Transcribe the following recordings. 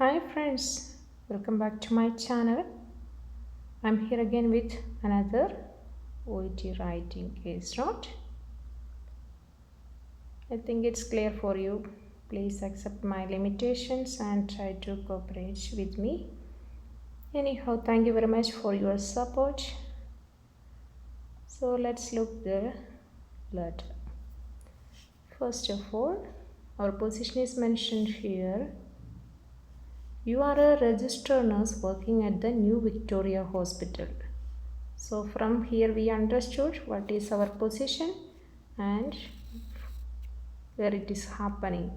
Hi friends, welcome back to my channel. I'm here again with another OET writing case note. I think it's clear for you. Please accept my limitations and try to cooperate with me. Anyhow, thank you very much for your support. So let's look the letter. First of all, our position is mentioned here. You are a registered nurse working at the New Victoria Hospital. So from here we understood what is our position and where it is happening.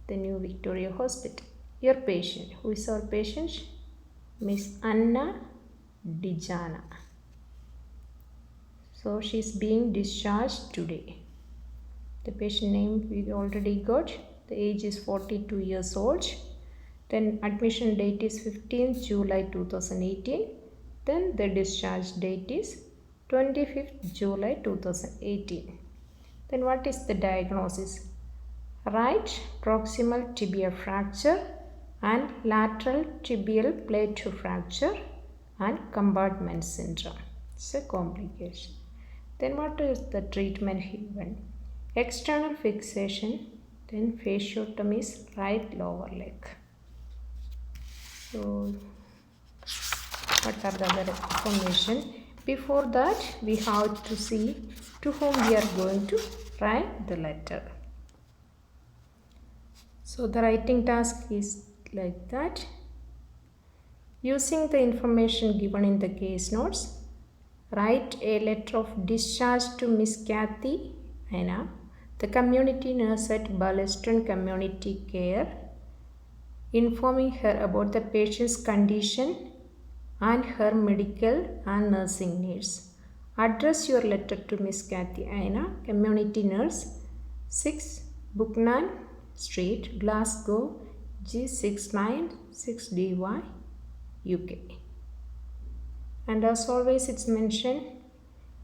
The New Victoria Hospital. Your patient. Who is our patient? Miss Anna Dijana. So she is being discharged today. The patient name we already got. The age is 42 years old. Then admission date is 15th July 2018. Then the discharge date is 25th July 2018. Then what is the diagnosis? Right proximal tibia fracture and lateral tibial plateau fracture and compartment syndrome. It's a complication. Then what is the treatment given? External fixation, then fasciotomy is right lower leg. So what are the other information? Before that we have to see to whom we are going to write the letter. So the writing task is like that. Using the information given in the case notes, write a letter of discharge to Miss Kathy Aina, the community nurse at Ballaston Community Care, informing her about the patient's condition and her medical and nursing needs. Address your letter to Miss Kathy Aina, community nurse, 6 Buchanan Street, Glasgow, G696DY, UK. And as always, it's mentioned,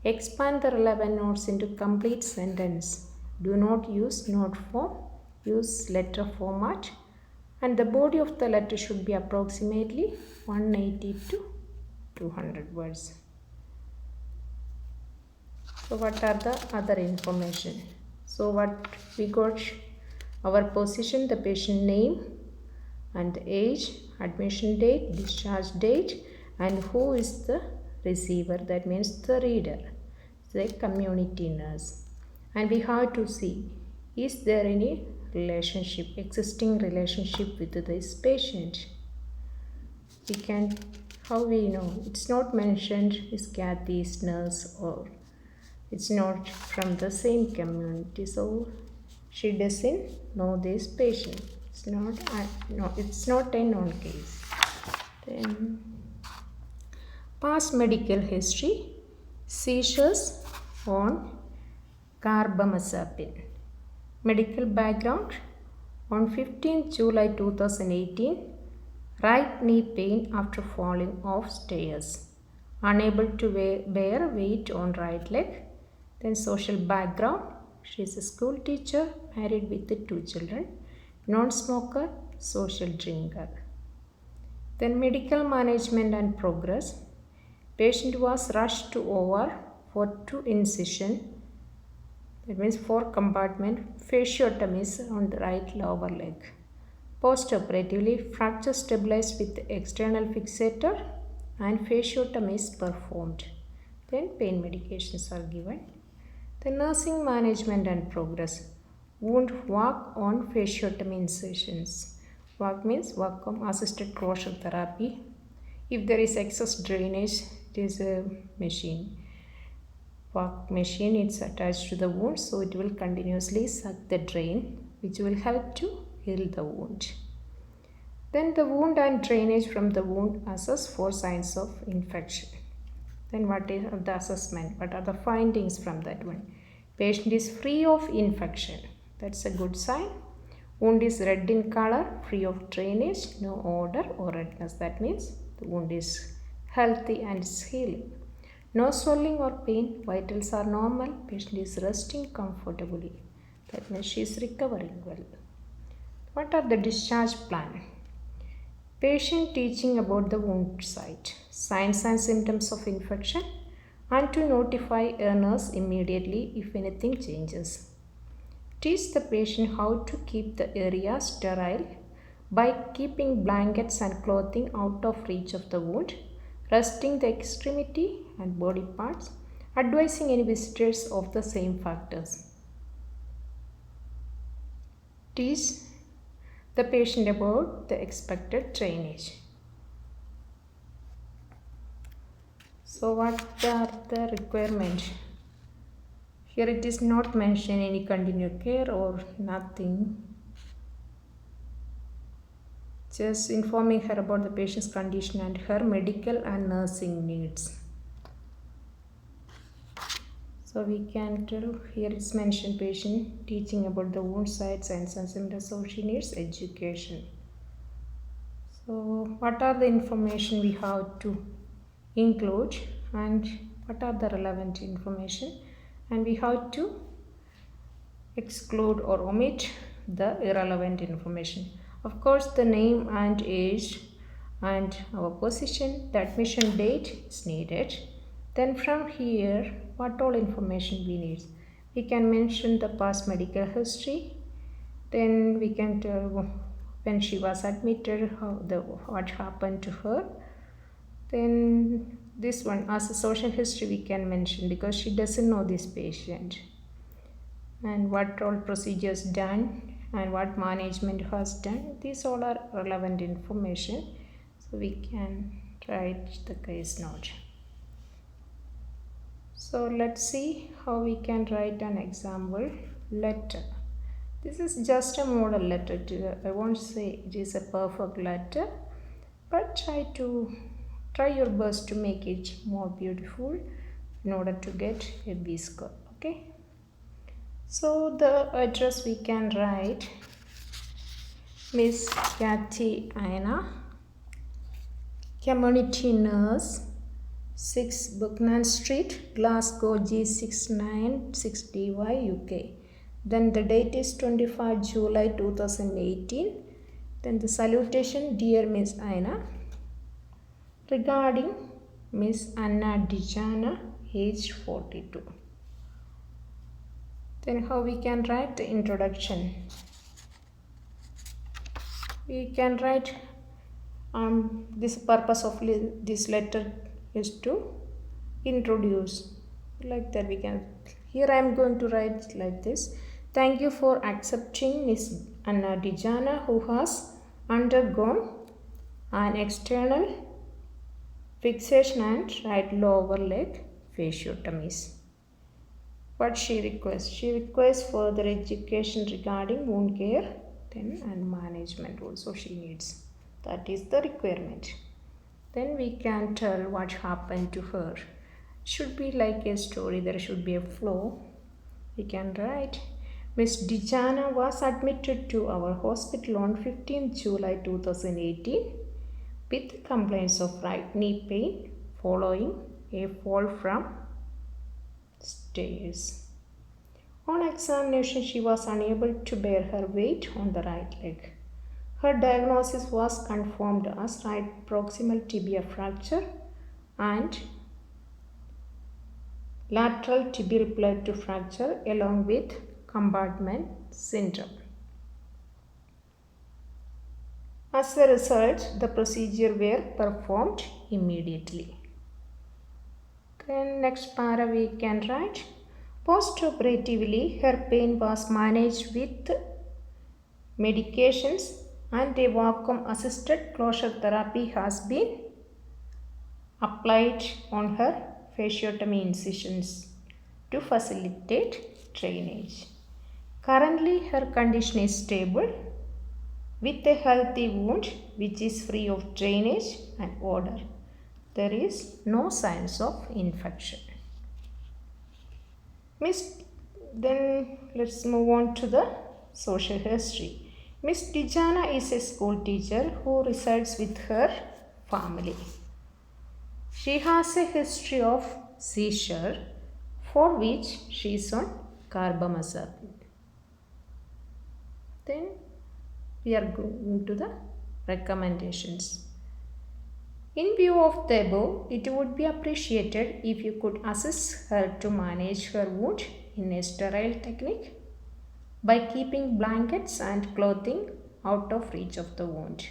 expand the relevant notes into complete sentence. Do not use note form, use letter format. And the body of the letter should be approximately 180 to 200 words. So what are the other information? So what we got? Our position, the patient name and the age, admission date, discharge date, and who is the receiver, that means the reader, the community nurse. And we have to see, is there any relationship, existing relationship with this patient? We can, how we know? It's not mentioned is Kathy's nurse or it's not from the same community, so she doesn't know this patient. It's not a known case. Then past medical history, seizures on carbamazepine. Medical background, on 15th July 2018, right knee pain after falling off stairs, unable to bear weight on right leg. Then social background, she is a school teacher, married with 2 children, non-smoker, social drinker. Then medical management and progress. Patient was rushed to OR for 2 incision, that means 4 compartment fasciotomies on the right lower leg. Post-operatively, fracture stabilized with external fixator and fasciotomy is performed. Then pain medications are given. The nursing management and progress. Wound work on fasciotomy incisions. Work means vacuum assisted closure therapy. If there is excess drainage, it is a machine. Work machine, it's attached to the wound, so it will continuously suck the drain, which will help to heal the wound. Then the wound and drainage from the wound assess for signs of infection. Then what is the assessment? What are the findings from that one? Patient is free of infection. That's a good sign. Wound is red in color, free of drainage, no odor or redness. That means the wound is healthy and is healing. No swelling or pain. Vitals are normal. Patient is resting comfortably. That means she is recovering well. What are the discharge plan? Patient teaching about the wound site, signs and symptoms of infection, and to notify a nurse immediately if anything changes. Teach the patient how to keep the area sterile by keeping blankets and clothing out of reach of the wound, resting the extremity and body parts, advising any visitors of the same factors. Teach the patient about the expected drainage. So what are the requirements? Here it is not mentioned any continued care or nothing. Just informing her about the patient's condition and her medical and nursing needs. So we can tell here it's mentioned patient teaching about the wound site, signs and symptoms, so she needs education. So what are the information we have to include and what are the relevant information, and we have to exclude or omit the irrelevant information. Of course, the name and age and our position, the admission date is needed. Then from here, what all information we need? We can mention the past medical history. Then we can tell when she was admitted, what happened to her. Then this one as a social history we can mention because she doesn't know this patient. And what all procedures done and what management has done. These all are relevant information. So we can write the case note. So let's see how we can write an example letter. This is just a model letter. I won't say it is a perfect letter, but try your best to make it more beautiful in order to get a B score. Okay. So the address we can write Miss Kathy Aina, Community Nurse, 6 Buchanan Street, Glasgow G696DY, UK. Then the date is 25 July 2018. Then the salutation, dear Miss Aina, regarding Miss Anna Dijana, age 42. Then how we can write the introduction? We can write this purpose of this letter is to introduce, like that we can. Here I am going to write like this. Thank you for accepting Miss Anna Dijana, who has undergone an external fixation and right lower leg fasciotomies. What she requests? She requests further education regarding wound care and management also she needs. That is the requirement. Then we can tell what happened to her. Should be like a story, there should be a flow. We can write, Miss Dijana was admitted to our hospital on 15th July 2018 with complaints of right knee pain following a fall from stairs. On examination, she was unable to bear her weight on the right leg. Her diagnosis was confirmed as right proximal tibia fracture and lateral tibial plateau fracture along with compartment syndrome. As a result, the procedure were performed immediately. Then next para we can write, post-operatively her pain was managed with medications and a vacuum assisted closure therapy has been applied on her fasciotomy incisions to facilitate drainage. Currently her condition is stable with a healthy wound which is free of drainage and odor. There is no signs of infection. Then let's move on to the social history. Miss Dijana is a school teacher who resides with her family. She has a history of seizure for which she is on carbamazepine. Then we are going to the recommendations. In view of the above, it would be appreciated if you could assist her to manage her wound in a sterile technique by keeping blankets and clothing out of reach of the wound.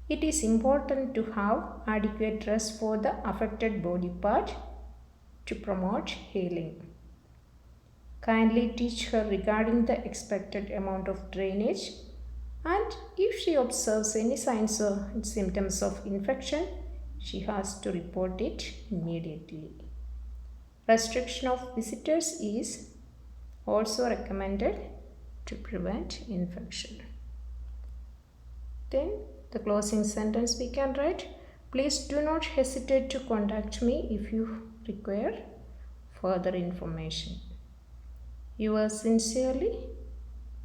It is important to have adequate rest for the affected body part to promote healing. Kindly teach her regarding the expected amount of drainage, and if she observes any signs or symptoms of infection, she has to report it immediately. Restriction of visitors is also recommended to prevent infection. Then the closing sentence we can write, please do not hesitate to contact me if you require further information. Yours sincerely,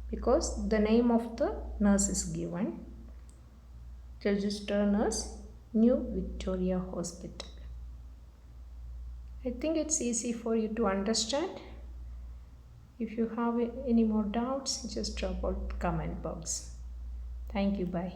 because the name of the nurse is given, registered nurse, New Victoria Hospital. I think it's easy for you to understand. If you have any more doubts, just drop out comment box. Thank you. Bye.